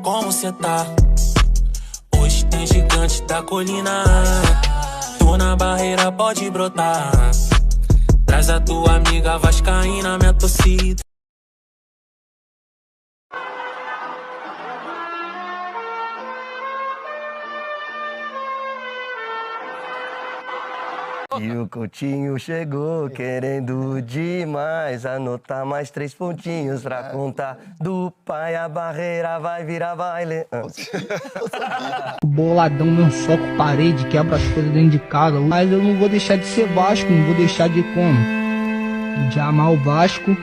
como cê tá? Hoje tem gigante da colina. Tô na barreira, pode brotar. Traz a tua amiga vascaína, minha torcida. E o Coutinho chegou querendo demais anotar mais 3 pontinhos pra contar. Do pai a barreira vai virar baile. Boladão, meu soco, parede, quebra as coisas dentro de casa. Mas eu não vou deixar de ser Vasco, não vou deixar de como? De amar o Vasco.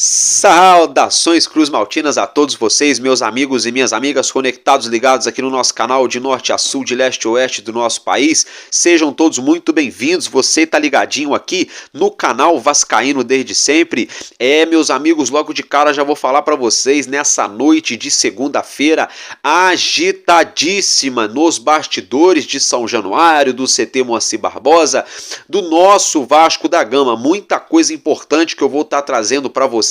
Saudações Cruz Maltinas a todos vocês, meus amigos e minhas amigas conectados, ligados aqui no nosso canal de norte a sul, de leste a oeste do nosso país. Sejam todos muito bem-vindos, você tá ligadinho aqui no canal Vascaíno desde sempre. Meus amigos, logo de cara já vou falar para vocês, nessa noite de segunda-feira, agitadíssima nos bastidores de São Januário, do CT Moacir Barbosa, do nosso Vasco da Gama. Muita coisa importante que eu vou estar trazendo para vocês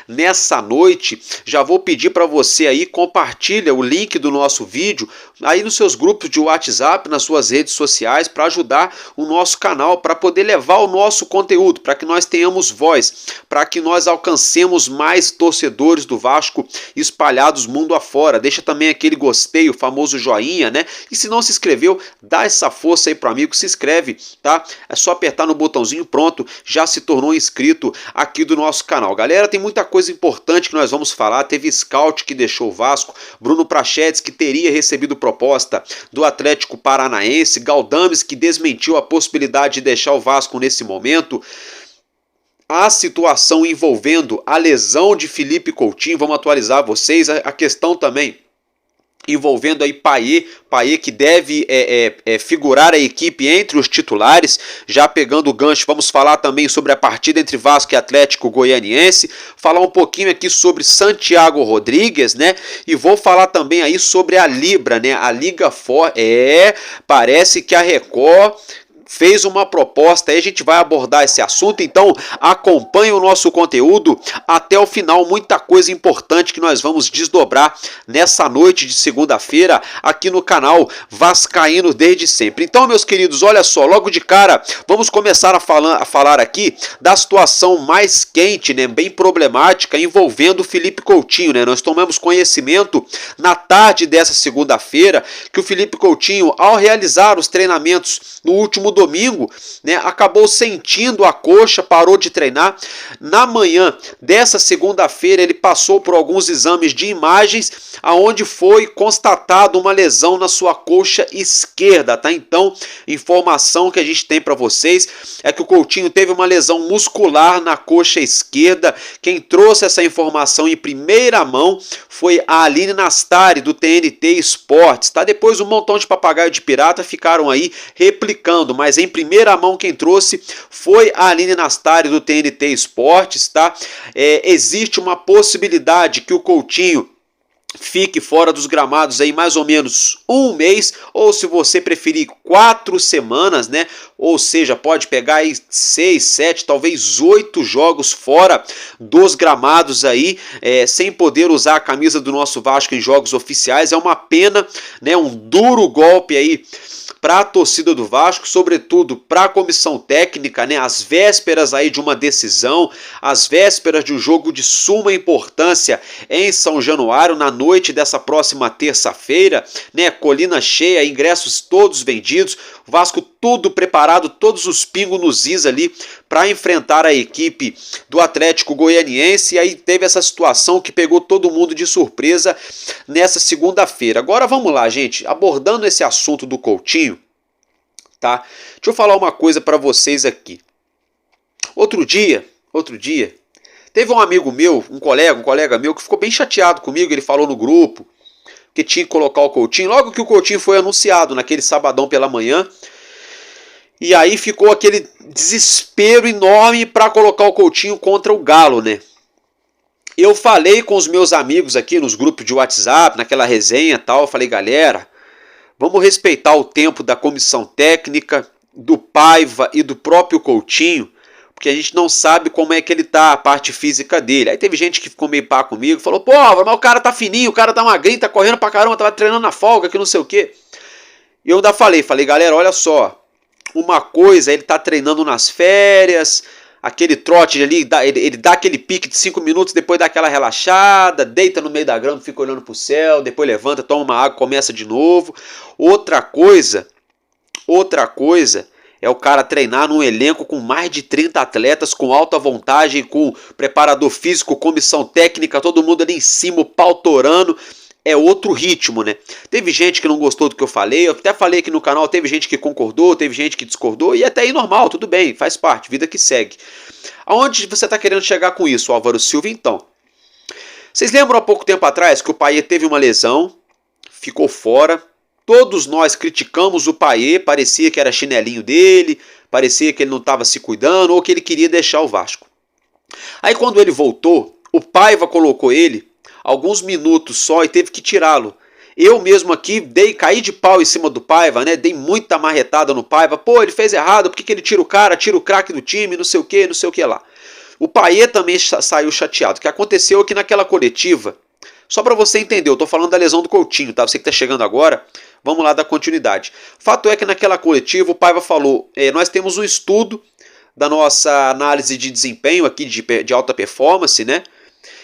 nessa noite. Já vou pedir para você aí, compartilha o link do nosso vídeo aí nos seus grupos de WhatsApp, nas suas redes sociais, para ajudar o nosso canal, para poder levar o nosso conteúdo, para que nós tenhamos voz, para que nós alcancemos mais torcedores do Vasco espalhados mundo afora. Deixa também aquele gostei, o famoso joinha, né? E se não se inscreveu, dá essa força aí pro amigo, se inscreve, tá? É só apertar no botãozinho, pronto, já se tornou inscrito aqui do nosso canal. Galera, tem muita coisa importante que nós vamos falar. Teve scout que deixou o Vasco, Bruno Prachetes que teria recebido proposta do Atlético Paranaense, Galdames que desmentiu a possibilidade de deixar o Vasco nesse momento. A situação envolvendo a lesão de Felipe Coutinho, vamos atualizar vocês. A questão também envolvendo aí Payet que deve figurar a equipe entre os titulares. Já pegando o gancho, vamos falar também sobre a partida entre Vasco e Atlético Goianiense, falar um pouquinho aqui sobre Santiago Rodrigues, né? E vou falar também aí sobre a Libra, né? A Liga For, parece que a Record fez uma proposta, aí a gente vai abordar esse assunto, então acompanhe o nosso conteúdo até o final. Muita coisa importante que nós vamos desdobrar nessa noite de segunda-feira aqui no canal Vascaíno desde sempre. Então, meus queridos, olha só, logo de cara vamos começar a falar aqui da situação mais quente, né, bem problemática, envolvendo o Felipe Coutinho, né? Nós tomamos conhecimento na tarde dessa segunda-feira que o Felipe Coutinho, ao realizar os treinamentos no último domingo, né, acabou sentindo a coxa, parou de treinar. Na manhã dessa segunda-feira ele passou por alguns exames de imagens, aonde foi constatado uma lesão na sua coxa esquerda, tá? Então, informação que a gente tem para vocês é que o Coutinho teve uma lesão muscular na coxa esquerda. Quem trouxe essa informação em primeira mão foi a Aline Nastari, do TNT Esportes, tá? Depois um montão de papagaio de pirata ficaram aí replicando, mas em primeira mão quem trouxe foi a Aline Nastari, do TNT Esportes, tá? Existe uma possibilidade que o Coutinho fique fora dos gramados aí mais ou menos um mês, ou se você preferir 4 semanas, né? Ou seja, pode pegar aí 6, 7, talvez 8 jogos fora dos gramados aí, sem poder usar a camisa do nosso Vasco em jogos oficiais. É uma pena, né? Um duro golpe aí para a torcida do Vasco, sobretudo para a comissão técnica, né? Às vésperas aí de uma decisão, às vésperas de um jogo de suma importância em São Januário, na noite dessa próxima terça-feira, né? Colina cheia, ingressos todos vendidos, o Vasco tudo preparado, todos os pingos nos is ali para enfrentar a equipe do Atlético Goianiense. E aí teve essa situação que pegou todo mundo de surpresa nessa segunda-feira. Agora vamos lá, gente, abordando esse assunto do Coutinho, tá? Deixa eu falar uma coisa para vocês aqui. Outro dia, teve um amigo meu, um colega meu que ficou bem chateado comigo. Ele falou no grupo que tinha que colocar o Coutinho logo que o Coutinho foi anunciado naquele sabadão pela manhã. E aí ficou aquele desespero enorme para colocar o Coutinho contra o Galo, né? Eu falei com os meus amigos aqui nos grupos de WhatsApp, naquela resenha e tal, eu falei, galera, Vamos respeitar o tempo da comissão técnica, do Paiva e do próprio Coutinho, porque a gente não sabe como é que ele tá, a parte física dele. Aí teve gente que ficou meio pá comigo, falou, pô, mas o cara tá fininho, o cara tá magrinho, tá correndo pra caramba, tava treinando na folga, que não sei o quê. E eu ainda falei, galera, olha só, uma coisa, ele tá treinando nas férias, aquele trote ali, ele dá aquele pique de 5 minutos, depois dá aquela relaxada, deita no meio da grama, fica olhando pro céu, depois levanta, toma uma água, começa de novo. Outra coisa é o cara treinar num elenco com mais de 30 atletas, com alta vontade, com preparador físico, comissão técnica, todo mundo ali em cima, o pau torando. É outro ritmo, né? Teve gente que não gostou do que eu até falei aqui no canal, teve gente que concordou, teve gente que discordou, e até aí normal, tudo bem, faz parte, vida que segue. Aonde você está querendo chegar com isso, Álvaro Silva, então? Vocês lembram há pouco tempo atrás que o Payet teve uma lesão, ficou fora, todos nós criticamos o Payet, parecia que era chinelinho dele, parecia que ele não estava se cuidando, ou que ele queria deixar o Vasco. Aí quando ele voltou, o Paiva colocou ele alguns minutos só e teve que tirá-lo. Eu mesmo aqui caí de pau em cima do Paiva, né? Dei muita marretada no Paiva. Pô, ele fez errado, por que ele tira o cara, tira o craque do time, não sei o que lá. O Payet também saiu chateado. O que aconteceu aqui naquela coletiva, só para você entender, eu tô falando da lesão do Coutinho, tá? Você que tá chegando agora, vamos lá dar continuidade. Fato é que naquela coletiva o Paiva falou, nós temos um estudo da nossa análise de desempenho aqui de alta performance, né?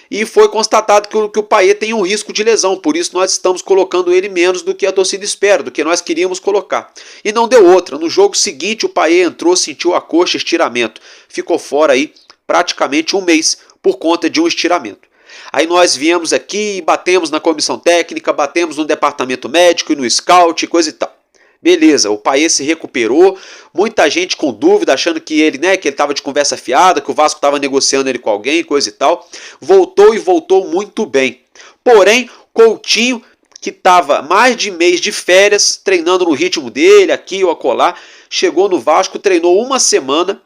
E foi constatado que o Payet tem um risco de lesão, por isso nós estamos colocando ele menos do que a torcida espera, do que nós queríamos colocar. E não deu outra, no jogo seguinte o Payet entrou, sentiu a coxa, estiramento, ficou fora aí praticamente um mês por conta de um estiramento. Aí nós viemos aqui e batemos na comissão técnica, batemos no departamento médico e no scout e coisa e tal. Beleza, o Payet se recuperou, muita gente com dúvida, achando que ele estava de conversa fiada, que o Vasco estava negociando ele com alguém, coisa e tal. Voltou e voltou muito bem. Porém, Coutinho, que estava mais de mês de férias, treinando no ritmo dele, aqui ou acolá, chegou no Vasco, treinou uma semana,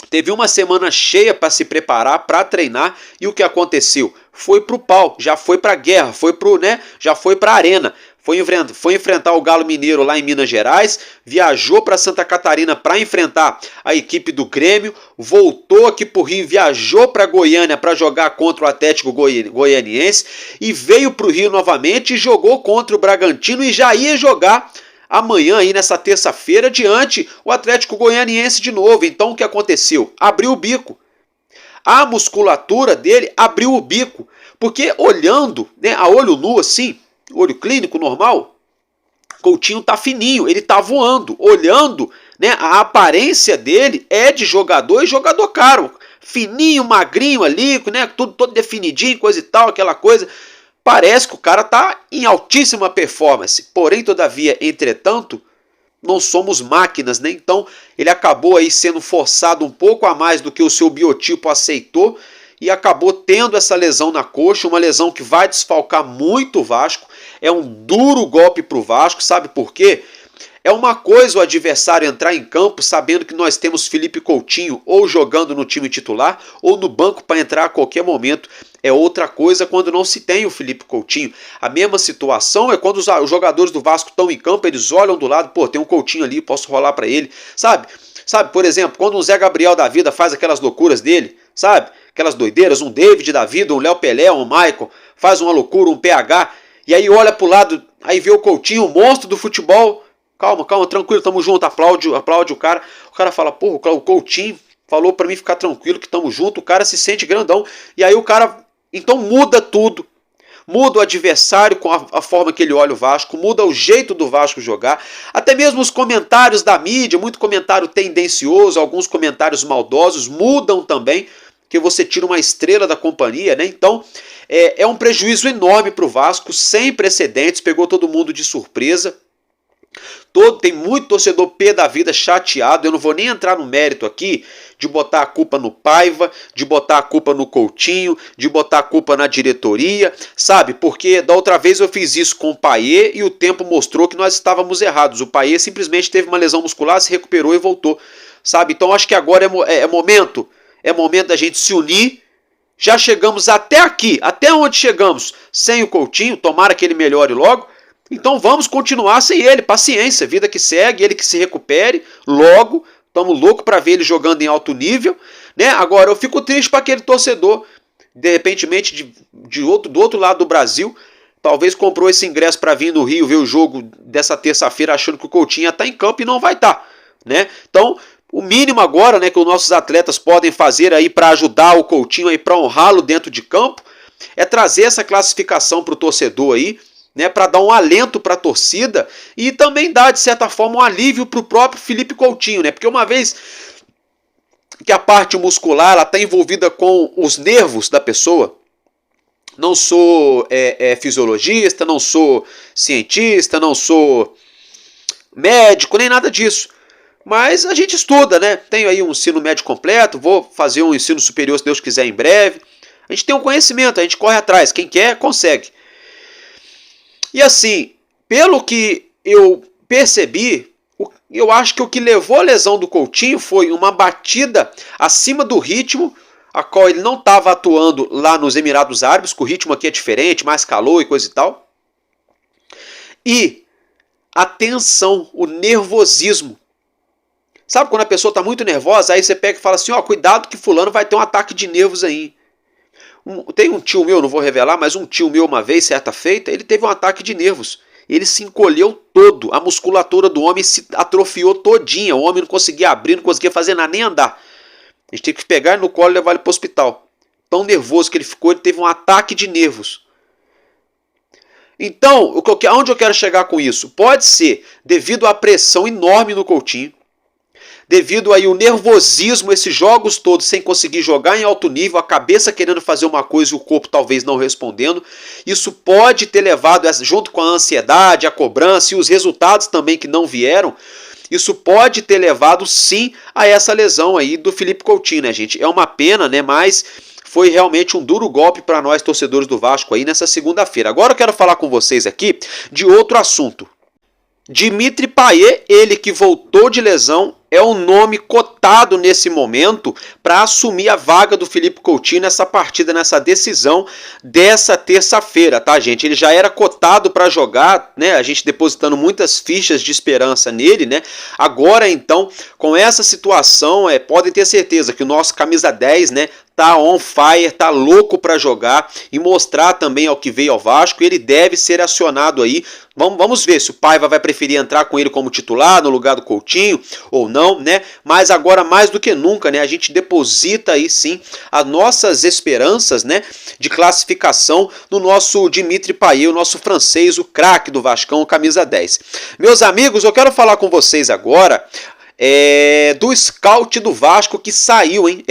teve uma semana cheia para se preparar, para treinar, e o que aconteceu? Foi pro pau, já foi pra guerra, já foi pra arena. Foi enfrentar o Galo Mineiro lá em Minas Gerais, viajou para Santa Catarina para enfrentar a equipe do Grêmio, voltou aqui para o Rio, viajou para Goiânia para jogar contra o Atlético Goianiense e veio para o Rio novamente e jogou contra o Bragantino e já ia jogar amanhã, aí nessa terça-feira, diante o Atlético Goianiense de novo. Então o que aconteceu? Abriu o bico. A musculatura dele abriu o bico, porque olhando, a olho nu assim, olho clínico normal, Coutinho tá fininho, ele tá voando, olhando, a aparência dele é de jogador e jogador caro, fininho, magrinho ali, tudo todo definidinho, coisa e tal, aquela coisa, parece que o cara tá em altíssima performance, porém, todavia, entretanto, não somos máquinas, né? Então ele acabou aí sendo forçado um pouco a mais do que o seu biotipo aceitou, e acabou tendo essa lesão na coxa, uma lesão que vai desfalcar muito o Vasco, é um duro golpe para o Vasco, sabe por quê? É uma coisa o adversário entrar em campo sabendo que nós temos Felipe Coutinho ou jogando no time titular ou no banco para entrar a qualquer momento. É outra coisa quando não se tem o Felipe Coutinho. A mesma situação é quando os jogadores do Vasco estão em campo, eles olham do lado, pô, tem um Coutinho ali, posso rolar para ele, sabe? Sabe, por exemplo, quando o Zé Gabriel da vida faz aquelas loucuras dele, sabe? Aquelas doideiras, um David da vida, um Léo Pelé, um Michael, faz uma loucura, um PH, e aí olha pro lado, aí vê o Coutinho, o monstro do futebol, calma, tranquilo, tamo junto, aplaude o cara fala, porra, o Coutinho falou pra mim ficar tranquilo, que tamo junto, o cara se sente grandão, e aí o cara, então muda tudo, muda o adversário com a forma que ele olha o Vasco, muda o jeito do Vasco jogar, até mesmo os comentários da mídia, muito comentário tendencioso, alguns comentários maldosos, mudam também, que você tira uma estrela da companhia, né? Então é um prejuízo enorme para o Vasco, sem precedentes, pegou todo mundo de surpresa. Tem muito torcedor pé da vida chateado, eu não vou nem entrar no mérito aqui de botar a culpa no Paiva, de botar a culpa no Coutinho, de botar a culpa na diretoria, sabe? Porque da outra vez eu fiz isso com o Payet e o tempo mostrou que nós estávamos errados. O Payet simplesmente teve uma lesão muscular, se recuperou e voltou, sabe? Então acho que agora é momento da gente se unir. Já chegamos até aqui, até onde chegamos sem o Coutinho, tomara que ele melhore logo. Então vamos continuar sem ele, paciência, vida que segue, ele que se recupere logo. Estamos loucos para ver ele jogando em alto nível, né? Agora eu fico triste para aquele torcedor, de repente do outro lado do Brasil, talvez comprou esse ingresso para vir no Rio ver o jogo dessa terça-feira achando que o Coutinho ia estar em campo e não vai estar, né? Então, o mínimo agora, né, que os nossos atletas podem fazer aí para ajudar o Coutinho aí, para honrá-lo dentro de campo, é trazer essa classificação para o torcedor aí, né, para dar um alento para a torcida e também dar, de certa forma, um alívio para o próprio Felipe Coutinho, né? Porque uma vez que a parte muscular está envolvida com os nervos da pessoa, não sou fisiologista, não sou cientista, não sou médico, nem nada disso. Mas a gente estuda, né? Tenho aí um ensino médio completo, vou fazer um ensino superior, se Deus quiser, em breve. A gente tem um conhecimento, a gente corre atrás. Quem quer, consegue. E assim, pelo que eu percebi, eu acho que o que levou a lesão do Coutinho foi uma batida acima do ritmo, a qual ele não estava atuando lá nos Emirados Árabes, que o ritmo aqui é diferente, mais calor e coisa e tal. E a tensão, o nervosismo. Sabe quando a pessoa está muito nervosa, aí você pega e fala assim, ó, cuidado que fulano vai ter um ataque de nervos aí. Tem um tio meu, não vou revelar, mas um tio meu uma vez, certa feita, ele teve um ataque de nervos. Ele se encolheu todo, a musculatura do homem se atrofiou todinha, o homem não conseguia abrir, não conseguia fazer nada, nem andar. A gente teve que pegar ele no colo e levar ele para o hospital. Tão nervoso que ele ficou, ele teve um ataque de nervos. Então, aonde eu quero chegar com isso? Pode ser devido à pressão enorme no Coutinho, devido aí o nervosismo, esses jogos todos sem conseguir jogar em alto nível, a cabeça querendo fazer uma coisa e o corpo talvez não respondendo. Isso pode ter levado, junto com a ansiedade, a cobrança e os resultados também que não vieram, isso pode ter levado sim a essa lesão aí do Felipe Coutinho, né, gente? É uma pena, né, mas foi realmente um duro golpe para nós torcedores do Vasco aí nessa segunda-feira. Agora eu quero falar com vocês aqui de outro assunto. Dimitri Payet, ele que voltou de lesão, é o nome cotado nesse momento para assumir a vaga do Felipe Coutinho nessa partida, nessa decisão dessa terça-feira, tá, gente? Ele já era cotado para jogar, né? A gente depositando muitas fichas de esperança nele, né? Agora, então, com essa situação, podem ter certeza que o nosso camisa 10, né, tá on fire, tá louco para jogar e mostrar também ao que veio ao Vasco. Ele deve ser acionado aí. Vamos ver se o Paiva vai preferir entrar com ele como titular no lugar do Coutinho ou não, né? Mas agora mais do que nunca, né, a gente deposita aí sim as nossas esperanças, né, de classificação no nosso Dimitri Payet, o nosso francês, o craque do Vascão, camisa 10. Meus amigos, eu quero falar com vocês agora do scout do Vasco que saiu, hein?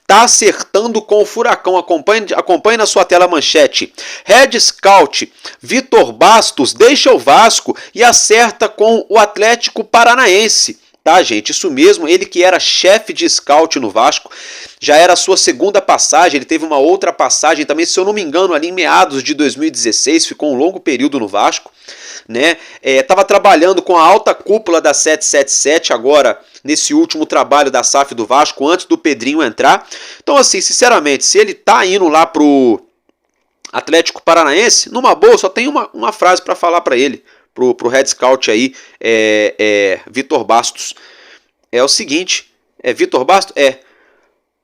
Tá acertando com o furacão. Acompanhe na sua tela a manchete. Head Scout Vitor Bastos deixa o Vasco e acerta com o Atlético Paranaense. Tá, gente? Isso mesmo, ele que era chefe de scout no Vasco, já era a sua segunda passagem, ele teve uma outra passagem também, se eu não me engano, ali em meados de 2016, ficou um longo período no Vasco, né? Tava trabalhando com a alta cúpula da 777 agora, nesse último trabalho da SAF do Vasco, antes do Pedrinho entrar. Então, assim, sinceramente, se ele tá indo lá pro Atlético Paranaense, numa boa, só tem uma frase para falar para ele, pro head scout aí, Vitor Bastos. É o seguinte, Vitor Bastos?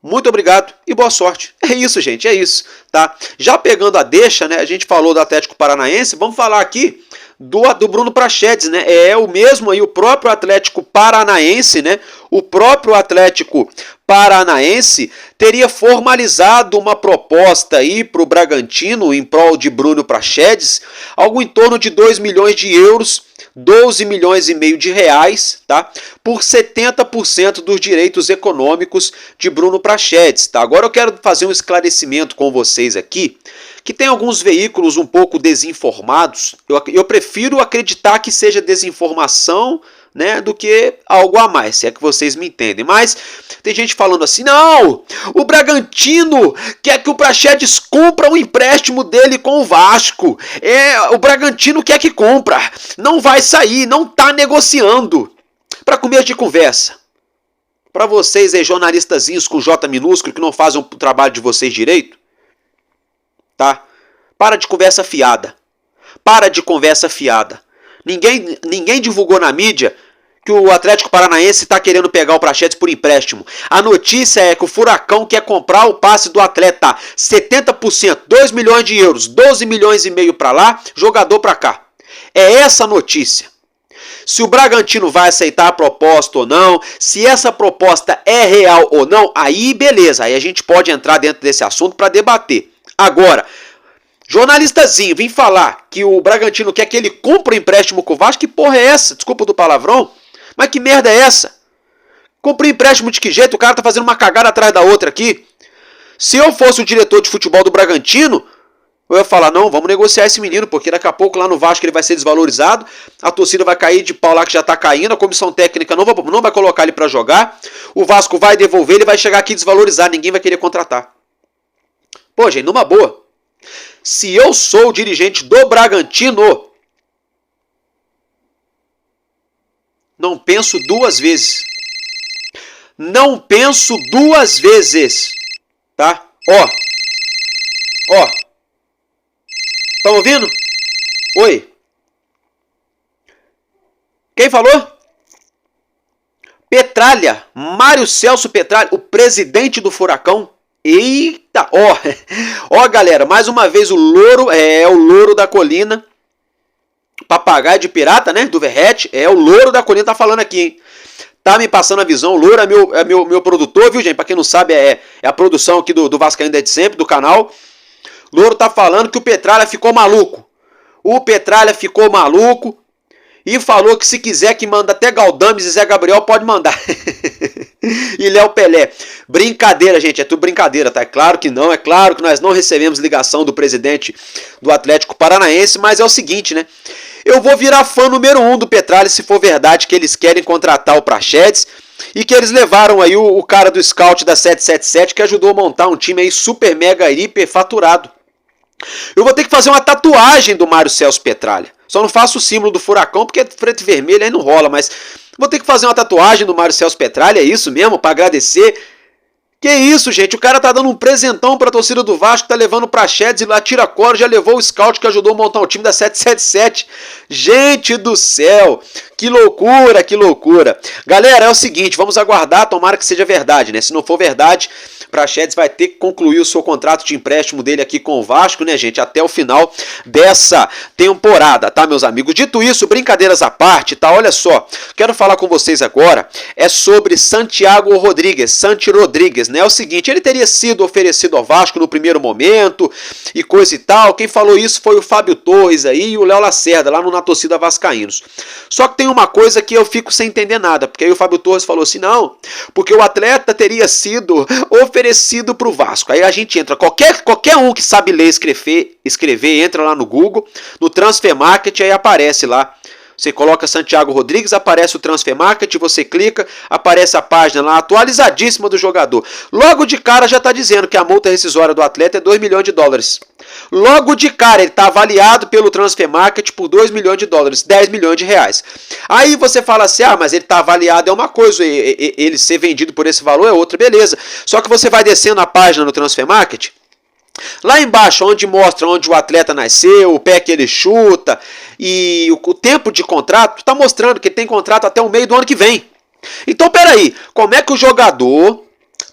Muito obrigado e boa sorte. É isso, gente, é isso, tá? Já pegando a deixa, né, a gente falou do Atlético Paranaense, vamos falar aqui do Bruno Prachedes, né? O mesmo aí, o próprio Atlético Paranaense, né? O próprio Atlético Paranaense teria formalizado uma proposta aí para o Bragantino em prol de Bruno Prachedes, algo em torno de 2 milhões de euros, 12 milhões e meio de reais, tá? Por 70% dos direitos econômicos de Bruno Prachedes, tá? Agora eu quero fazer um esclarecimento com vocês aqui, que tem alguns veículos um pouco desinformados. Eu prefiro acreditar que seja desinformação, né, do que algo a mais, se é que vocês me entendem. Mas tem gente falando assim, não, o Bragantino quer que o Prachedes cumpra o empréstimo dele com o Vasco. O Bragantino quer que compra, não vai sair, não está negociando. Para começo de conversa, para vocês aí, jornalistazinhos com J minúsculo, que não fazem o trabalho de vocês direito, tá? Para de conversa fiada. Para de conversa fiada. Ninguém divulgou na mídia que o Atlético Paranaense está querendo pegar o Praxedes por empréstimo. A notícia é que o Furacão quer comprar o passe do atleta 70%, 2 milhões de euros, 12 milhões e meio para lá, jogador para cá. É essa a notícia. Se o Bragantino vai aceitar a proposta ou não, se essa proposta é real ou não, aí beleza, aí a gente pode entrar dentro desse assunto para debater. Agora, jornalistazinho, vim falar que o Bragantino quer que ele compre o empréstimo com o Vasco, que porra é essa? Desculpa do palavrão, mas que merda é essa? Compre empréstimo de que jeito? O cara tá fazendo uma cagada atrás da outra aqui. Se eu fosse o diretor de futebol do Bragantino, eu ia falar, não, vamos negociar esse menino, porque daqui a pouco lá no Vasco ele vai ser desvalorizado, a torcida vai cair de pau lá que já tá caindo, a comissão técnica não vai colocar ele para jogar, o Vasco vai devolver, ele vai chegar aqui desvalorizar, ninguém vai querer contratar. Pô, gente, numa boa. Se eu sou o dirigente do Bragantino, não penso duas vezes. Não penso duas vezes. Tá? Ó. Estão ouvindo? Oi. Quem falou? Petralha. Mário Celso Petralha, o presidente do Furacão. Eita, ó galera, mais uma vez o louro da colina, papagaio de pirata, né, do Verrete, o louro da colina tá falando aqui, hein, tá me passando a visão, o louro é meu produtor, viu gente, pra quem não sabe, é a produção aqui do Vascaíno desde sempre, do canal. Louro tá falando que o Petralha ficou maluco, e falou que se quiser que manda até Galdames e Zé Gabriel, pode mandar. E Léo Pelé. Brincadeira, gente, é tudo brincadeira, tá? É claro que não, é claro que nós não recebemos ligação do presidente do Atlético Paranaense, mas é o seguinte, né? Eu vou virar fã número 1 do Petralha se for verdade que eles querem contratar o Praxedes e que eles levaram aí o cara do scout da 777 que ajudou a montar um time aí super mega hiper faturado. Eu vou ter que fazer uma tatuagem do Mário Celso Petralha. Só não faço o símbolo do furacão porque é preto e vermelho aí não rola, mas vou ter que fazer uma tatuagem do Mário Celso Petralha, é isso mesmo, para agradecer. Que isso, gente, o cara tá dando um presentão pra torcida do Vasco, tá levando o Praxedes e lá tira a corda, já levou o scout que ajudou a montar o time da 777. Gente do céu, que loucura, que loucura. Galera, é o seguinte, vamos aguardar, tomara que seja verdade, né? Se não for verdade, Praxedes vai ter que concluir o seu contrato de empréstimo dele aqui com o Vasco, né, gente, até o final dessa temporada, tá, meus amigos? Dito isso, brincadeiras à parte, tá? Olha só, quero falar com vocês agora sobre Santiago Rodrigues, Santi Rodrigues, né? É o seguinte, ele teria sido oferecido ao Vasco no primeiro momento e coisa e tal. Quem falou isso foi o Fábio Torres aí e o Léo Lacerda, lá no Na Torcida Vascaínos. Só que tem uma coisa que eu fico sem entender nada, porque aí o Fábio Torres falou assim, não, porque o atleta teria sido oferecido para o Vasco. Aí a gente entra, qualquer um que sabe ler e escrever, entra lá no Google, no Transfer Market, aí aparece lá. Você coloca Santiago Rodrigues, aparece o Transfer Market, você clica, aparece a página lá atualizadíssima do jogador. Logo de cara já está dizendo que a multa rescisória do atleta é 2 milhões de dólares. Logo de cara ele está avaliado pelo Transfer Market por 2 milhões de dólares, 10 milhões de reais. Aí você fala assim, mas ele está avaliado é uma coisa, ele ser vendido por esse valor é outra, beleza. Só que você vai descendo a página no Transfer Market, lá embaixo, onde mostra onde o atleta nasceu, o pé que ele chuta e o tempo de contrato, está mostrando que ele tem contrato até o meio do ano que vem. Então, peraí, como é que o jogador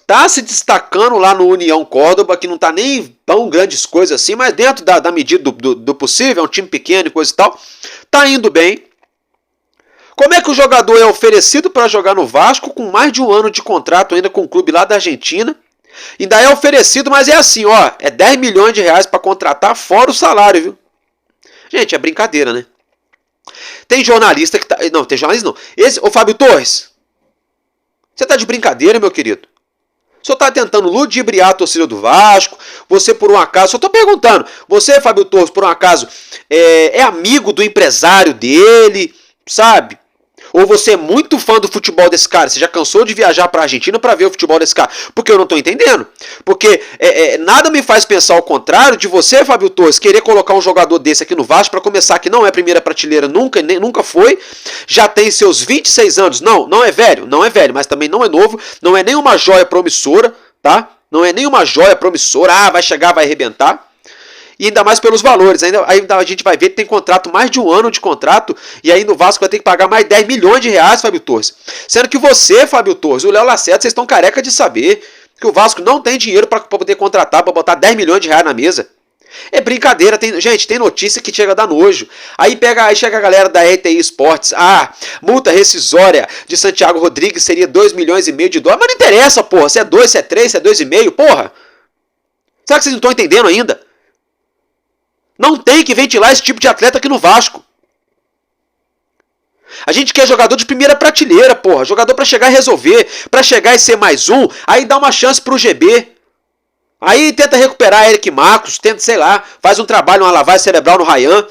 está se destacando lá no União Córdoba, que não está nem tão grandes coisas assim, mas dentro da medida do possível, é um time pequeno e coisa e tal, está indo bem. Como é que o jogador é oferecido para jogar no Vasco com mais de um ano de contrato ainda com o clube lá da Argentina? Ainda é oferecido, mas é assim, é 10 milhões de reais para contratar fora o salário, viu? Gente, é brincadeira, né? Tem jornalista que tá... Não, tem jornalista não. Ô Fábio Torres, você tá de brincadeira, meu querido? O senhor tá tentando ludibriar a torcida do Vasco, você por um acaso... Só tô perguntando, você, Fábio Torres, por um acaso, é amigo do empresário dele, sabe? Ou você é muito fã do futebol desse cara, você já cansou de viajar para a Argentina para ver o futebol desse cara? Porque eu não estou entendendo. Porque nada me faz pensar ao contrário de você, Fábio Torres, querer colocar um jogador desse aqui no Vasco para começar, que não é primeira prateleira, nunca foi, já tem seus 26 anos, não é velho, mas também não é novo, não é nenhuma joia promissora, tá? Não é nenhuma joia promissora, vai chegar, vai arrebentar. E ainda mais pelos valores. Ainda a gente vai ver que tem contrato, mais de 1 ano de contrato. E aí no Vasco vai ter que pagar mais 10 milhões de reais, Fábio Torres. Sendo que você, Fábio Torres, o Léo Lacerda, vocês estão careca de saber que o Vasco não tem dinheiro para poder contratar, para botar 10 milhões de reais na mesa. É brincadeira. Gente, tem notícia que chega a dar nojo. Aí chega a galera da RTI Esportes. Multa rescisória de Santiago Rodrigues seria 2,5 milhões de dólares. Mas não interessa, porra. Se é 2, se é 3, se é 2,5, porra. Será que vocês não estão entendendo ainda? Não tem que ventilar esse tipo de atleta aqui no Vasco. A gente quer jogador de primeira prateleira, porra. Jogador pra chegar e resolver. Pra chegar e ser mais um. Aí dá uma chance pro GB. Aí tenta recuperar Eric Marcos. Tenta, sei lá, faz um trabalho, uma lavagem cerebral no Ryan.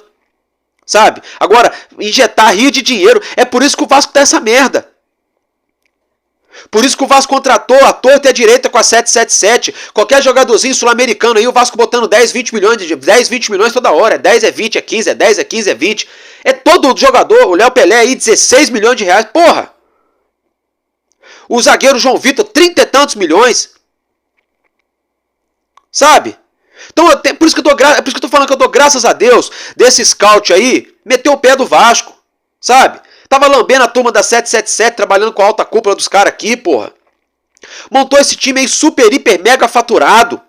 Sabe? Agora, injetar rio de dinheiro. É por isso que o Vasco tá essa merda. Por isso que o Vasco contratou a torta e a direita com a 777. Qualquer jogadorzinho sul-americano aí, o Vasco botando 10, 20 milhões toda hora. É 10, é 20, é 15, é 10, é 15, é 20. É todo jogador. O Léo Pelé aí, 16 milhões de reais. Porra! O zagueiro João Vitor, 30 e tantos milhões. Sabe? Então, por isso que eu tô falando que eu dou graças a Deus desse scout aí, meteu o pé do Vasco. Sabe? Tava lambendo a turma da 777, trabalhando com a alta cúpula dos caras aqui, porra. Montou esse time aí super, hiper, mega faturado.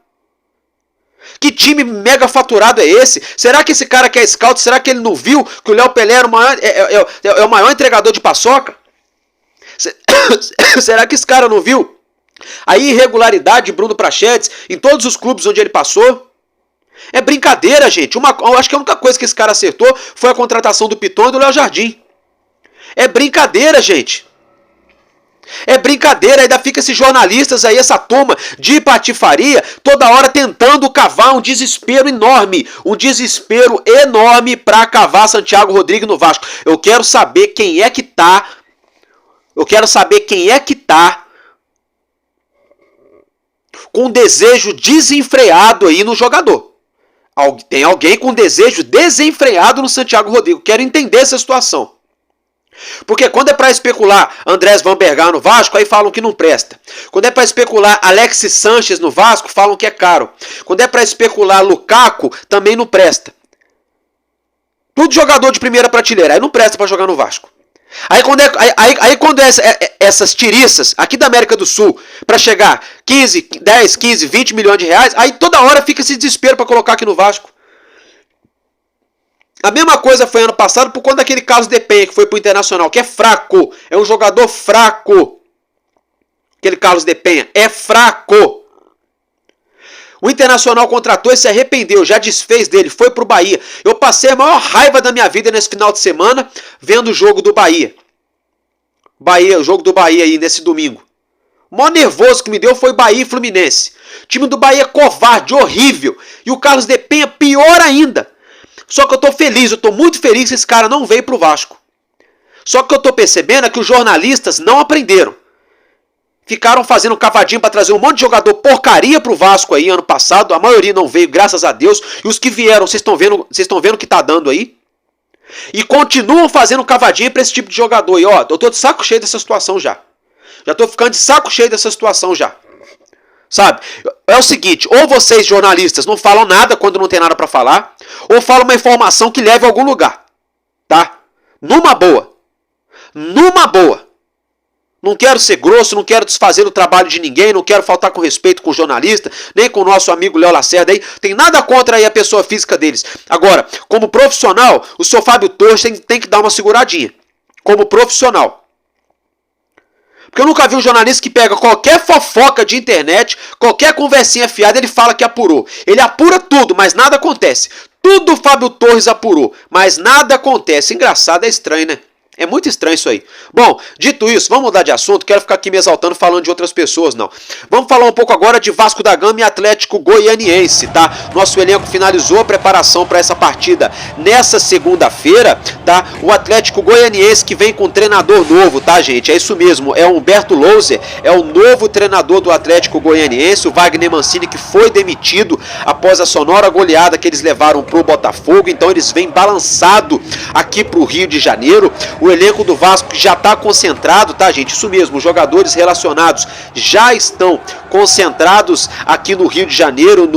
Que time mega faturado é esse? Será que esse cara que é scout, será que ele não viu que o Léo Pelé era o maior entregador de paçoca? Será que esse cara não viu a irregularidade de Bruno Prachedes em todos os clubes onde ele passou? É brincadeira, gente. Eu acho que a única coisa que esse cara acertou foi a contratação do Piton e do Léo Jardim. É brincadeira, gente. É brincadeira, ainda fica esses jornalistas aí, essa turma de patifaria, toda hora tentando cavar um desespero enorme pra cavar Santiago Rodrigues no Vasco. Eu quero saber quem é que tá com desejo desenfreado aí no jogador. Tem alguém com desejo desenfreado no Santiago Rodrigues. Quero entender essa situação. Porque quando é para especular Andrés Van Bergar no Vasco, aí falam que não presta. Quando é para especular Alexis Sanches no Vasco, falam que é caro. Quando é para especular Lukaku, também não presta. Tudo jogador de primeira prateleira, aí não presta para jogar no Vasco. Aí quando essas tiriças aqui da América do Sul, para chegar 10, 15, 20 milhões de reais, aí toda hora fica esse desespero para colocar aqui no Vasco. A mesma coisa foi ano passado por conta daquele Carlos de Penha que foi pro Internacional, que é fraco. É um jogador fraco. Aquele Carlos de Penha é fraco. O Internacional contratou e se arrependeu, já desfez dele, foi pro Bahia. Eu passei a maior raiva da minha vida nesse final de semana vendo o jogo do Bahia. O jogo do Bahia aí nesse domingo. O maior nervoso que me deu foi Bahia e Fluminense. O time do Bahia covarde, horrível. E o Carlos de Penha pior ainda. Só que eu tô feliz, eu tô muito feliz que esse cara não veio pro Vasco. Só que eu tô percebendo é que os jornalistas não aprenderam. Ficaram fazendo cavadinho para trazer um monte de jogador porcaria pro Vasco aí ano passado. A maioria não veio, graças a Deus. E os que vieram, vocês estão vendo o que tá dando aí? E continuam fazendo cavadinha para esse tipo de jogador. E ó, eu tô de saco cheio dessa situação já. Já tô ficando de saco cheio dessa situação já. Sabe? É o seguinte, ou vocês jornalistas não falam nada quando não tem nada para falar, ou falam uma informação que leve a algum lugar. Tá? Numa boa. Não quero ser grosso, não quero desfazer o trabalho de ninguém, não quero faltar com respeito com o jornalista, nem com o nosso amigo Léo Lacerda aí. Tem nada contra aí a pessoa física deles. Agora, como profissional, o seu Fábio Torres tem que dar uma seguradinha. Como profissional. Porque eu nunca vi um jornalista que pega qualquer fofoca de internet, qualquer conversinha fiada, ele fala que apurou. Ele apura tudo, mas nada acontece. Tudo o Fábio Torres apurou, mas nada acontece. Engraçado, é estranho, né? É muito estranho isso aí. Bom, dito isso, vamos mudar de assunto. Quero ficar aqui me exaltando falando de outras pessoas, não. Vamos falar um pouco agora de Vasco da Gama e Atlético Goianiense, tá? Nosso elenco finalizou a preparação para essa partida nessa segunda-feira, tá? O Atlético Goianiense que vem com um treinador novo, tá, gente? É isso mesmo, é o Humberto Louser, é o novo treinador do Atlético Goianiense, o Wagner Mancini, que foi demitido após a sonora goleada que eles levaram pro Botafogo. Então eles vêm balançado aqui pro Rio de Janeiro. O elenco do Vasco já está concentrado, tá, gente? Isso mesmo, os jogadores relacionados já estão concentrados aqui no Rio de Janeiro,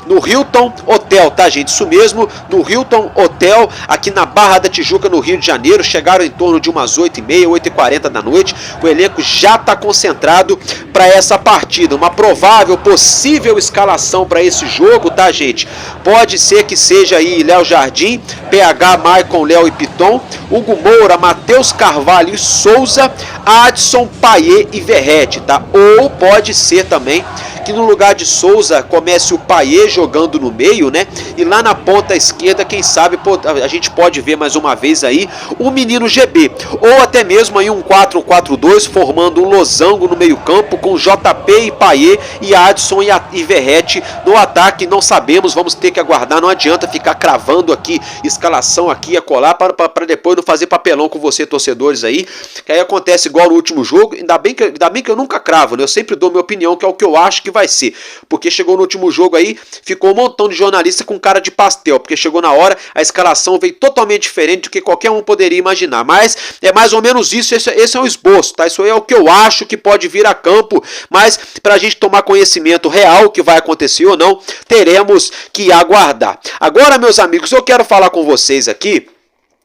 no Hilton Hotel, tá, gente? Isso mesmo, no Hilton Hotel, aqui na Barra da Tijuca, no Rio de Janeiro. Chegaram em torno de umas 8h30, 8h40 da noite. O elenco já está concentrado para essa partida. Uma provável, possível escalação para esse jogo, tá, gente? Pode ser que seja aí Léo Jardim, PH, Maicon, Léo e Piton, Hugo Moura, Matheus Carvalho e Souza, Adson, Payet e Verrete, tá? Ou pode ser também que no lugar de Souza comece o Payet jogando no meio, né? E lá na ponta esquerda, quem sabe, a gente pode ver mais uma vez aí o menino GB. Ou até mesmo aí um 4-4-2, formando um losango no meio campo com JP e Payet e Adson e Verrete no ataque. Não sabemos, vamos ter que aguardar, não adianta ficar cravando aqui, escalação aqui, a colar, para depois não fazer papelão com você, torcedores aí, que aí acontece igual no último jogo. Ainda bem que eu nunca cravo, né? Eu sempre dou minha opinião, que é o que eu acho que vai ser, porque chegou no último jogo aí, ficou um montão de jornalista com cara de pastel, porque chegou na hora, a escalação veio totalmente diferente do que qualquer um poderia imaginar, mas é mais ou menos isso, esse é um esboço, tá? Isso aí é o que eu acho que pode vir a campo, mas pra gente tomar conhecimento real que vai acontecer ou não, teremos que aguardar. Agora, meus amigos, eu quero falar com vocês aqui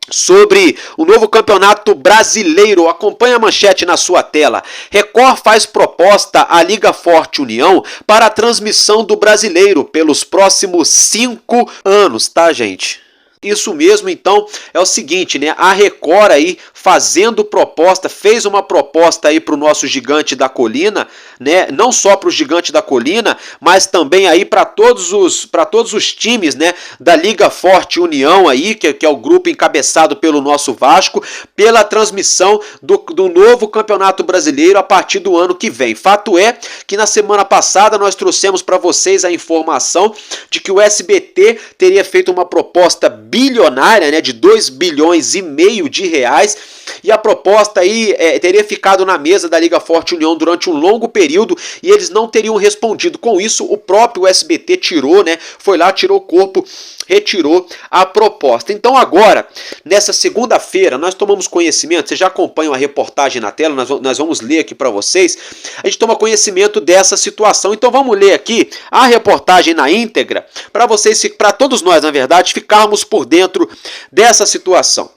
sobre o novo campeonato brasileiro. Acompanhe a manchete na sua tela. Record faz proposta à Liga Forte União para a transmissão do brasileiro pelos próximos 5 anos, tá, gente? Isso mesmo, então é o seguinte, né? A Record aí fazendo proposta, fez uma proposta aí para o nosso Gigante da Colina, né? Não só para o Gigante da Colina, mas também aí para todos os times, né? Da Liga Forte União aí, que é o grupo encabeçado pelo nosso Vasco, pela transmissão do novo Campeonato Brasileiro a partir do ano que vem. Fato é que na semana passada nós trouxemos para vocês a informação de que o SBT teria feito uma proposta bilionária, né, de 2,5 bilhões de reais, e a proposta aí teria ficado na mesa da Liga Forte União durante um longo período e eles não teriam respondido. Com isso, o próprio SBT tirou, né, foi lá, tirou o corpo, retirou a proposta. Então agora, nessa segunda-feira, nós tomamos conhecimento, vocês já acompanham a reportagem na tela, nós vamos ler aqui para vocês, a gente toma conhecimento dessa situação. Então vamos ler aqui a reportagem na íntegra, para vocês, para todos nós, na verdade, ficarmos por dentro dessa situação.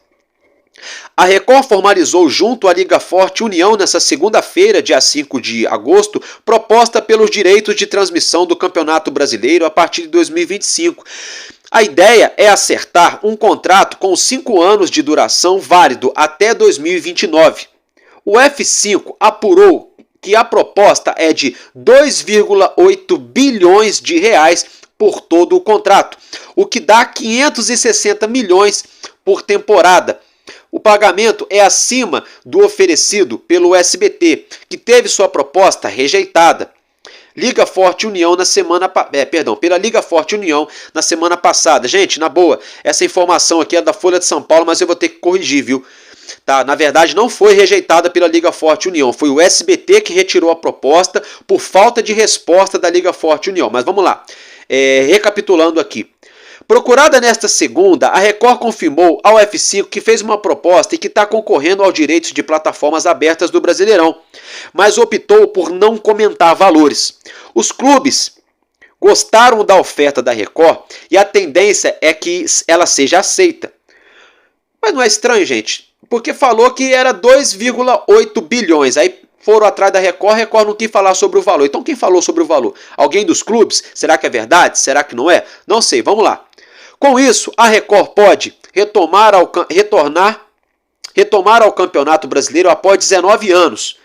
A Record formalizou junto à Liga Forte União nesta segunda-feira, dia 5 de agosto, proposta pelos direitos de transmissão do Campeonato Brasileiro a partir de 2025. A ideia é acertar um contrato com 5 anos de duração válido até 2029. O F5 apurou que a proposta é de 2,8 bilhões de reais por todo o contrato, o que dá 560 milhões por temporada. O pagamento é acima do oferecido pelo SBT, que teve sua proposta rejeitada. Liga Forte União pela Liga Forte União na semana passada. Gente, na boa, essa informação aqui é da Folha de São Paulo, mas eu vou ter que corrigir, viu? Tá, na verdade, não foi rejeitada pela Liga Forte União, foi o SBT que retirou a proposta por falta de resposta da Liga Forte União. Mas vamos lá, recapitulando aqui. Procurada nesta segunda, a Record confirmou ao F5 que fez uma proposta e que está concorrendo aos direitos de plataformas abertas do Brasileirão, mas optou por não comentar valores. Os clubes gostaram da oferta da Record e a tendência é que ela seja aceita. Mas não é estranho, gente, porque falou que era 2,8 bilhões, aí foram atrás da Record, a Record não quis falar sobre o valor. Então quem falou sobre o valor? Alguém dos clubes? Será que é verdade? Será que não é? Não sei, vamos lá. Com isso, a Record pode retomar ao Campeonato Brasileiro após 19 anos.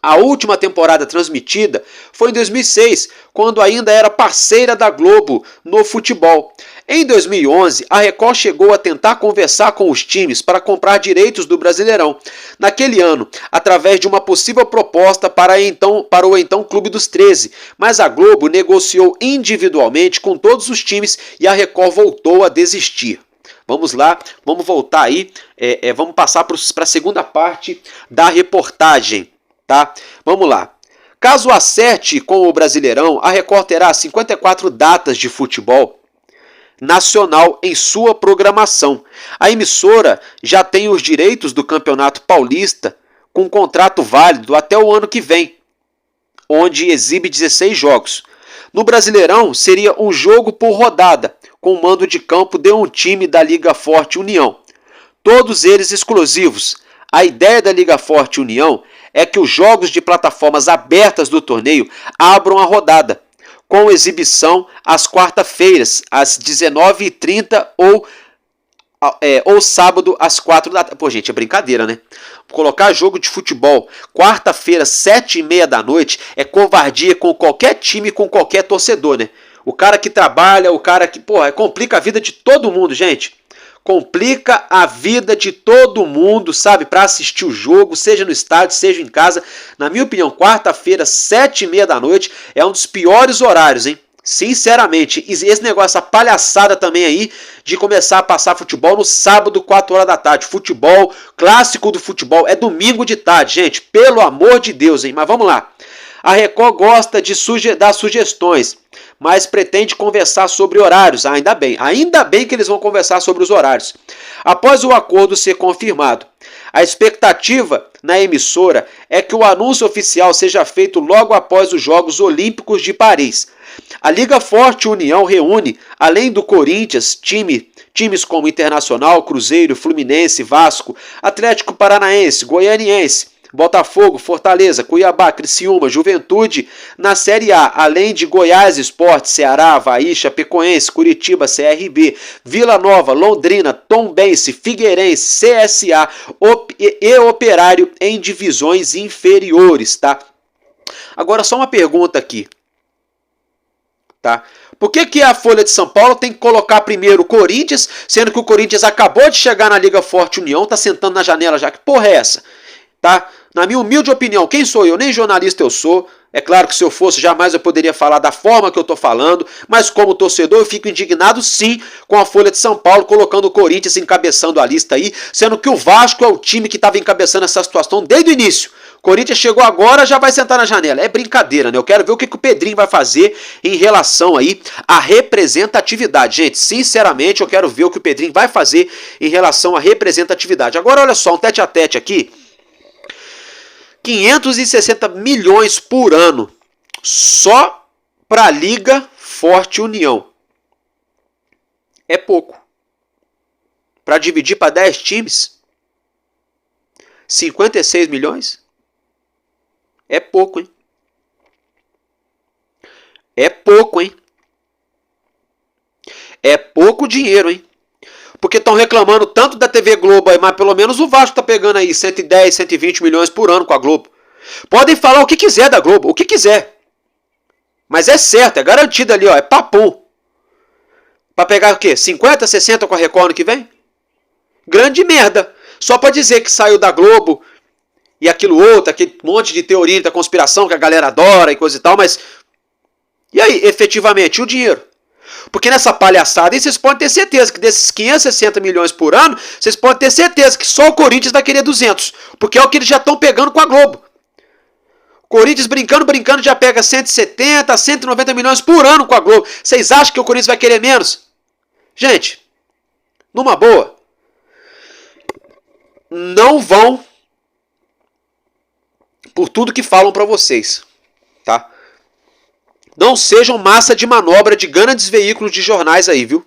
A última temporada transmitida foi em 2006, quando ainda era parceira da Globo no futebol. Em 2011, a Record chegou a tentar conversar com os times para comprar direitos do Brasileirão. Naquele ano, através de uma possível proposta para o então Clube dos 13, mas a Globo negociou individualmente com todos os times e a Record voltou a desistir. Vamos lá, vamos voltar aí, vamos passar para a segunda parte da reportagem, tá? Vamos lá. Caso acerte com o Brasileirão, a Record terá 54 datas de futebol nacional em sua programação. A emissora já tem os direitos do Campeonato Paulista com contrato válido até o ano que vem, onde exibe 16 jogos. No Brasileirão, seria um jogo por rodada, com o mando de campo de um time da Liga Forte União. Todos eles exclusivos. A ideia da Liga Forte União é que os jogos de plataformas abertas do torneio abram a rodada, com exibição às quarta-feiras, às 19h30 ou sábado às 4 da tarde. Pô, gente, é brincadeira, né? Colocar jogo de futebol quarta-feira, 7h30 da noite, é covardia com qualquer time, com qualquer torcedor, né? O cara que trabalha, o cara que, porra, complica a vida de todo mundo, gente. Complica a vida de todo mundo, sabe? Para assistir o jogo, seja no estádio, seja em casa. Na minha opinião, quarta-feira, 7h30 da noite, é um dos piores horários, hein? Sinceramente, esse negócio, essa palhaçada também aí de começar a passar futebol no sábado, 4 horas da tarde. Futebol, clássico do futebol, é domingo de tarde, gente. Pelo amor de Deus, hein? Mas vamos lá. A Record gosta de dar sugestões, mas pretende conversar sobre horários. Ainda bem que eles vão conversar sobre os horários. Após o acordo ser confirmado, a expectativa na emissora é que o anúncio oficial seja feito logo após os Jogos Olímpicos de Paris. A Liga Forte União reúne, além do Corinthians, times como Internacional, Cruzeiro, Fluminense, Vasco, Atlético Paranaense, Goianiense, Botafogo, Fortaleza, Cuiabá, Criciúma, Juventude na Série A, além de Goiás Sport, Ceará, Avaí, Chapecoense, Curitiba, CRB, Vila Nova, Londrina, Tombense, Figueirense, CSA e Operário em divisões inferiores, tá? Agora só uma pergunta aqui, tá? Por que a Folha de São Paulo tem que colocar primeiro o Corinthians, sendo que o Corinthians acabou de chegar na Liga Forte União, tá sentando na janela já? Que porra é essa? Tá? Na minha humilde opinião, quem sou eu? Nem jornalista eu sou. É claro que se eu fosse, jamais eu poderia falar da forma que eu estou falando, mas como torcedor eu fico indignado sim com a Folha de São Paulo colocando o Corinthians encabeçando a lista aí, sendo que o Vasco é o time que estava encabeçando essa situação desde o início. O Corinthians chegou agora, já vai sentar na janela. É brincadeira, né? Eu quero ver o que o Pedrinho vai fazer em relação aí à representatividade. Gente, sinceramente, eu quero ver o que o Pedrinho vai fazer em relação à representatividade. Agora, olha só, um tete-a-tete aqui. 560 milhões por ano só para a Liga Forte União. É pouco. Para dividir para 10 times, 56 milhões? É pouco, hein? É pouco, hein? É pouco dinheiro, hein? Porque estão reclamando tanto da TV Globo aí, mas pelo menos o Vasco tá pegando aí 110, 120 milhões por ano com a Globo. Podem falar o que quiser da Globo, o que quiser. Mas é certo, é garantido ali, ó, é papum. Pra pegar o quê? 50, 60 com a Record no que vem? Grande merda. Só pra dizer que saiu da Globo e aquilo outro, aquele monte de teoria da conspiração que a galera adora e coisa e tal, mas... E aí, efetivamente, o dinheiro? Porque nessa palhaçada aí, vocês podem ter certeza que desses 560 milhões por ano, vocês podem ter certeza que só o Corinthians vai querer 200. Porque é o que eles já estão pegando com a Globo. O Corinthians brincando, já pega 170, 190 milhões por ano com a Globo. Vocês acham que o Corinthians vai querer menos? Gente, numa boa, não vão por tudo que falam pra vocês, tá? Não sejam massa de manobra de grandes veículos de jornais aí, viu?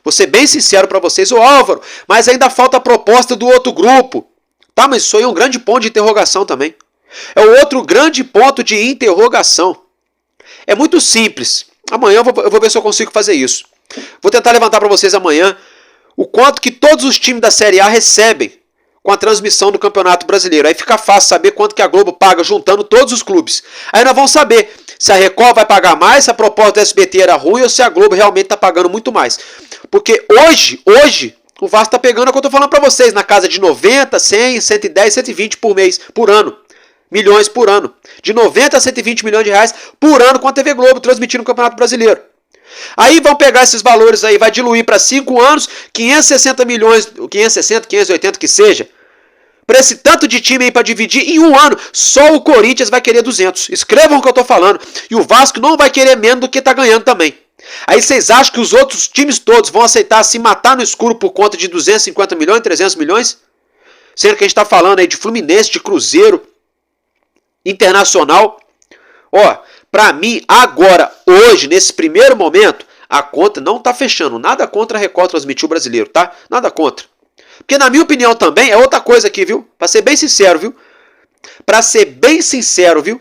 Vou ser bem sincero para vocês, ô Álvaro, mas ainda falta a proposta do outro grupo. Tá, mas isso aí é um grande ponto de interrogação também. É o outro grande ponto de interrogação. É muito simples. Amanhã eu vou ver se eu consigo fazer isso. Vou tentar levantar para vocês amanhã o quanto que todos os times da Série A recebem com a transmissão do Campeonato Brasileiro. Aí fica fácil saber quanto que a Globo paga juntando todos os clubes. Aí nós vamos saber se a Record vai pagar mais, se a proposta do SBT era ruim ou se a Globo realmente está pagando muito mais. Porque hoje, o Vasco está pegando o que eu estou falando para vocês, na casa de 90, 100, 110, 120 por mês, por ano. Milhões por ano. De 90 a 120 milhões de reais por ano com a TV Globo transmitindo o Campeonato Brasileiro. Aí vão pegar esses valores aí, vai diluir para 5 anos, 560 milhões, 560, 580 que seja. Para esse tanto de time aí para dividir em um ano, só o Corinthians vai querer 200. Escrevam o que eu estou falando. E o Vasco não vai querer menos do que está ganhando também. Aí vocês acham que os outros times todos vão aceitar se matar no escuro por conta de 250 milhões, 300 milhões? Sendo que a gente está falando aí de Fluminense, de Cruzeiro, Internacional. Ó, Para mim, agora, hoje, nesse primeiro momento, a conta não tá fechando. Nada contra a Record transmitir o Brasileiro, tá? Nada contra. Porque na minha opinião também, é outra coisa aqui, viu? Pra ser bem sincero, viu? Pra ser bem sincero, viu?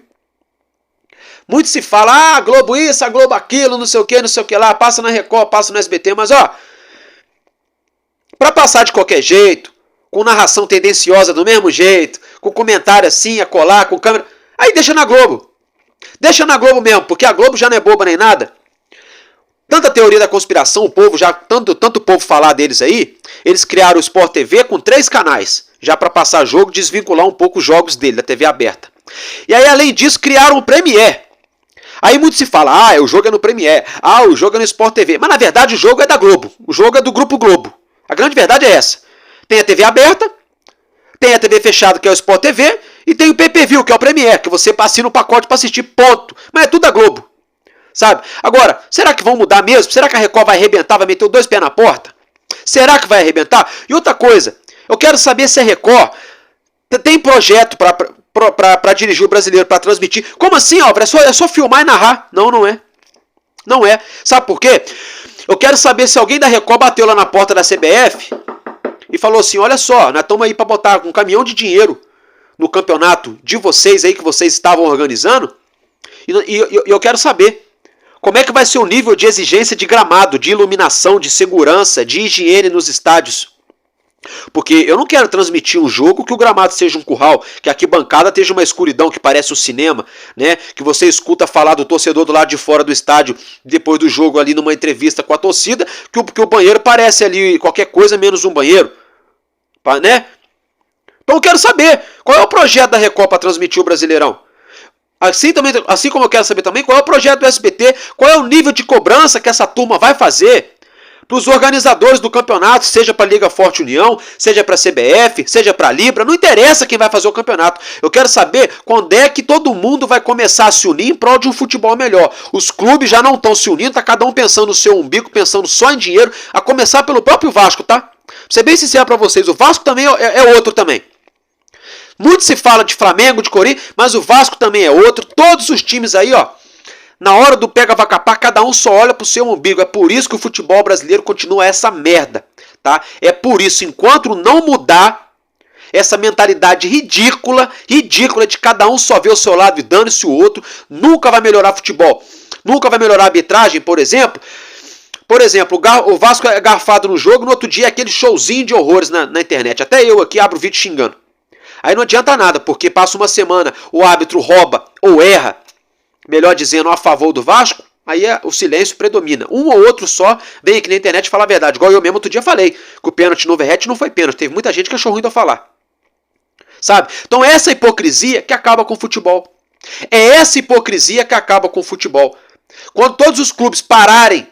Muito se fala, ah, Globo isso, a Globo aquilo, não sei o que lá, passa na Record, passa no SBT, mas ó, pra passar de qualquer jeito, com narração tendenciosa do mesmo jeito, com comentário assim, a colar, com câmera, aí deixa na Globo. Deixa na Globo mesmo, porque a Globo já não é boba nem nada. Tanta teoria da conspiração, o povo já, tanto o povo falar deles aí, eles criaram o Sport TV com 3 canais, já pra passar jogo, desvincular um pouco os jogos dele, da TV aberta. E aí, além disso, criaram o Premiere. Aí muito se fala, o jogo é no Premiere, o jogo é no Sport TV. Mas na verdade o jogo é da Globo, o jogo é do Grupo Globo. A grande verdade é essa. Tem a TV aberta, tem a TV fechada, que é o Sport TV, e tem o pay-per-view, que é o Premiere, que você assina o pacote para assistir, ponto. Mas é tudo da Globo, sabe? Agora, será que vão mudar mesmo? Será que a Record vai arrebentar, vai meter os 2 pés na porta? Será que vai arrebentar? E outra coisa, eu quero saber se a Record tem projeto para dirigir o Brasileiro, para transmitir. Como assim, Álvaro? É só filmar e narrar? Não, não é. Não é. Sabe por quê? Eu quero saber se alguém da Record bateu lá na porta da CBF e falou assim, olha só, nós estamos aí para botar um caminhão de dinheiro no campeonato de vocês aí, que vocês estavam organizando, e eu quero saber como é que vai ser o nível de exigência de gramado, de iluminação, de segurança, de higiene nos estádios. Porque eu não quero transmitir um jogo que o gramado seja um curral, que a arquibancada esteja uma escuridão que parece um cinema, né? Que você escuta falar do torcedor do lado de fora do estádio, depois do jogo ali numa entrevista com a torcida, que o banheiro parece ali qualquer coisa menos um banheiro, né? Então eu quero saber, qual é o projeto da Record para transmitir o Brasileirão? Assim como eu quero saber também qual é o projeto do SBT, qual é o nível de cobrança que essa turma vai fazer para os organizadores do campeonato, seja para a Liga Forte União, seja para a CBF, seja para a Libra, não interessa quem vai fazer o campeonato. Eu quero saber quando é que todo mundo vai começar a se unir em prol de um futebol melhor. Os clubes já não estão se unindo, tá cada um pensando no seu umbigo, pensando só em dinheiro, a começar pelo próprio Vasco, tá? Pra ser bem sincero para vocês, o Vasco também é outro também. Muito se fala de Flamengo, de Corinthians, mas o Vasco também é outro. Todos os times aí, ó, na hora do pega-vaca-pá, cada um só olha pro seu umbigo. É por isso que o futebol brasileiro continua essa merda, tá? É por isso, enquanto não mudar essa mentalidade ridícula de cada um só ver o seu lado e dane-se o outro, nunca vai melhorar futebol. Nunca vai melhorar a arbitragem, por exemplo. Por exemplo, o Vasco é garfado no jogo, no outro dia é aquele showzinho de horrores na internet. Até eu aqui abro o vídeo xingando. Aí não adianta nada, porque passa uma semana, o árbitro rouba ou erra, melhor dizendo, a favor do Vasco, aí o silêncio predomina. Um ou outro só vem aqui na internet e fala a verdade. Igual eu mesmo outro dia falei, que o pênalti no Verratti não foi pênalti. Teve muita gente que achou ruim de eu falar. Sabe? Então é essa hipocrisia que acaba com o futebol. É essa hipocrisia que acaba com o futebol. Quando todos os clubes pararem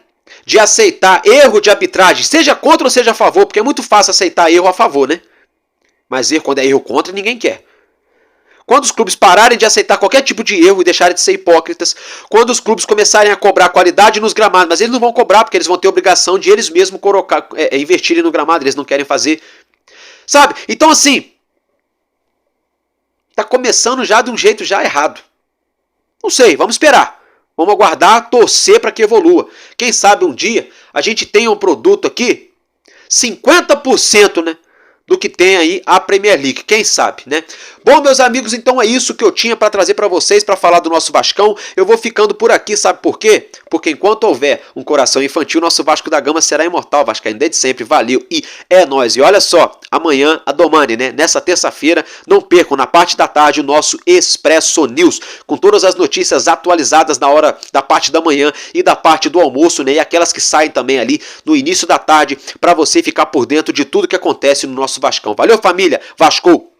de aceitar erro de arbitragem, seja contra ou seja a favor, porque é muito fácil aceitar erro a favor, né? Mas erro, quando é erro contra, ninguém quer. Quando os clubes pararem de aceitar qualquer tipo de erro e deixarem de ser hipócritas, quando os clubes começarem a cobrar qualidade nos gramados, mas eles não vão cobrar porque eles vão ter obrigação de eles mesmos investirem no gramado, eles não querem fazer. Sabe? Então assim, tá começando já de um jeito já errado. Não sei, vamos esperar. Vamos aguardar, torcer para que evolua. Quem sabe um dia a gente tenha um produto aqui, 50%, né? Do que tem aí a Premier League, quem sabe, né? Bom, meus amigos, então é isso que eu tinha para trazer para vocês, para falar do nosso Vascão. Eu vou ficando por aqui, sabe por quê? Porque enquanto houver um coração infantil, nosso Vasco da Gama será imortal, Vascaíno, desde sempre, valeu e é nóis. E olha só, amanhã a Domani, né? Nessa terça-feira, não percam, na parte da tarde, o nosso Expresso News, com todas as notícias atualizadas na hora da parte da manhã e da parte do almoço, né? E aquelas que saem também ali no início da tarde, para você ficar por dentro de tudo que acontece no nosso Vascão. Valeu, família! Vascou!